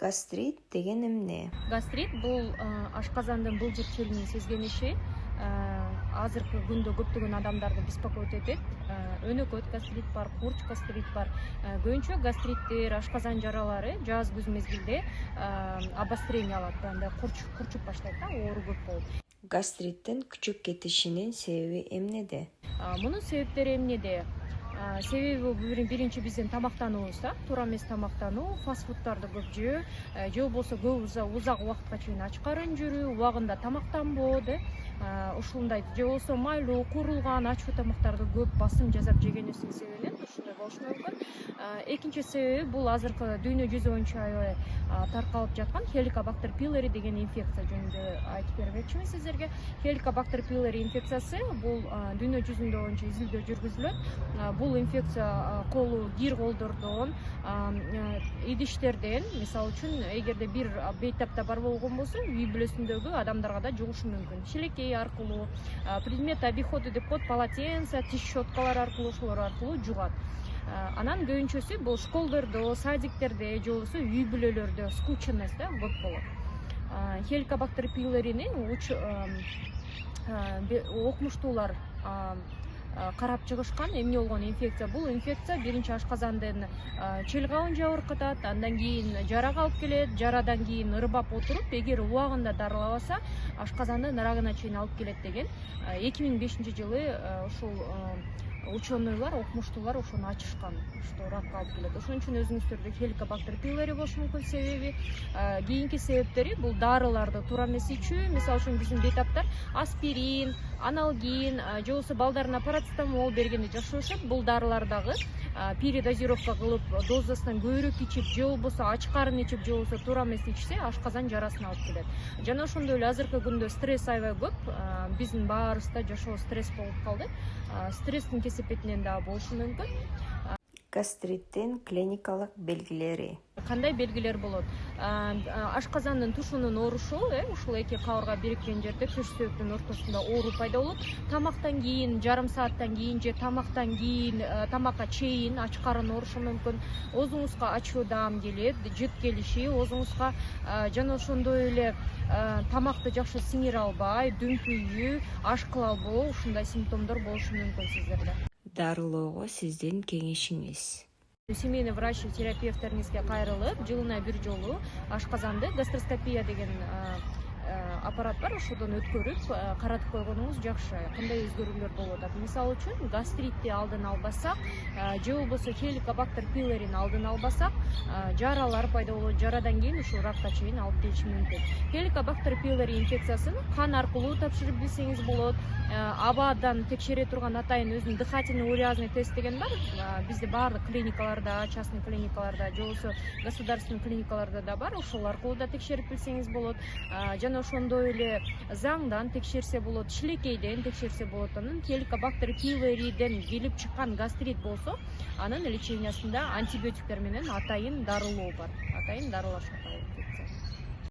Гастрит деген эмне? Гастрит бул ашказандын булжурчулугун сезгениши. Азыркы күндө көптөгөн адамдарды беспокоить этет. Өнөкөт гастрит бар, курч гастрит бар. Көбүнчө гастриттер, ашказан жаралары жаз күз мезгилде обострение алат, андай курчуп баштайт да, оору көп болуп. Гастриттин күчүп кетишинин себеби эмнеде? Мунун себептери эмнеде? Себеби биринчи биздин тамактануубуз да, туура эмес тамактануу, фастфудтарды көп жөө, же болбосо көп узак убакытка чейин ач карын жүрүү, убагында тамактанбоо, ушундай же болбосо майлуу, куурулган, ачуу тамактарды көп басым жасап жегенибиздин себебинен ушундай болушу мүмкүн. Экинчи себеби бул азыркы дүйнө жүзү боюнча аябай таркалып жаткан Helicobacter pylori деген инфекция жөнүндө айтып бермекчимин сиздерге. Helicobacter pylori инфекциясы бул дүйнө жүзүндө боюнча изилдөө жүргүзүлөт. Бул инфекция колу, кир колдордон, идиштерден, мисалы үчүн, эгерде бир бейтапта бар болгон болсо, үй бүлөсүндөгү адамдарга да жугушу мүмкүн. Шилекей аркылуу, предмет обихода деп коет, полотенце, тиш щеткалар аркылуу, ошолор аркылуу жугат. Анан көбүнчөсү бул школдордо, садиктерде, же болбосо үй бүлөлөрдө скученность көп болот. Helicobacter pylorини окумуштуулар карап чыгышкан. Эмне болгон инфекция? Бул инфекция биринчи ашказандын чел кабын жабыркатат, андан кийин жарага алып келет, жарадан кийин ырбап отуруп, эгер убагында дарылабаса, ашказандын рагына чейин алып келет деген 2005-жылы ушул ученыйлар, окумуштуулар ошону ачышкан, что ракка алып келет. Ошон үчүн өзүңүздөрдө Helicobacter pylori болушу мүмкүн себеби. Кийинки себептери бул дарыларды туура эмес ичүү. Мисалы үчүн биздин бейтаптар аспирин, аналгин, же болбосо балдарына парацетамол бергенди жакшы. Бул дарылар дагы передозировка кылып, дозасынан көбүрөөк ичип, же болбосо ач карын ичип, же болбосо туура эмес ичсе, ашказан жарасына алып келет. Жана ошондой эле азыркы күндө стресс аябай көп. Биздин баарыбызда жашоо стресс болуп калды. Стресстин кесепетинен дагы болушу мүмкүн. Гастриттин клиникалык белгилери. Кандай белгилер болот? Ашказандын тушунун оорушу, ушул эки кабырга бириккен жерде көч сөөктүн ортосунда оору пайда болот. Тамактан кийин, жарым сааттан кийин же тамактан кийин, тамакка чейин ач карын оорушу мүмкүн. Оозуңузга ачуу даам келет, жыт келиши, оозуңузга жана ошондой эле тамакты жакшы сиңире албай, дүмпүйүү, аш кыла албоо, ушундай симптомдор болушу мүмкүн сиздерде. Дарылоого сиздин кеңешиңиз? Семейный врач-терапевтериңизге кайрылып, жылына бир жолу ашказанды гастроскопия деген аппарат бар, ошодон өткөрүп каратып койгонуңуз жакшы. Кандай өзгөрүүлөр болуп атат? Мисалы үчүн гастритти алдын албасак, же болбосо Helicobacter pylorини алдын албасак, жаралар пайда болот. Жарадан кийин ушул ракка чейин алып келиши мүмкүн. Helicobacter pylori инфекциясын кан аркылуу тапшырып билсеңиз болот. Абадан текшере турган атайын өзүнүн дыхательный урязный тест деген бар. Бизде баардык клиникаларда, частный клиникаларда, же болбосо государственный клиникаларда да бар. Ошол аркылуу да текшерип билсеңиз болот. Жана ошондой эле заңдан текшерсе болот, шилекейден текшерсе болот. Анын Helicobacter pylorиден келип чыккан гастрит болсо, анын лечениясында антибиотиктер менен атайын дарылоо бар. Атайын дарылашат ал инфекция.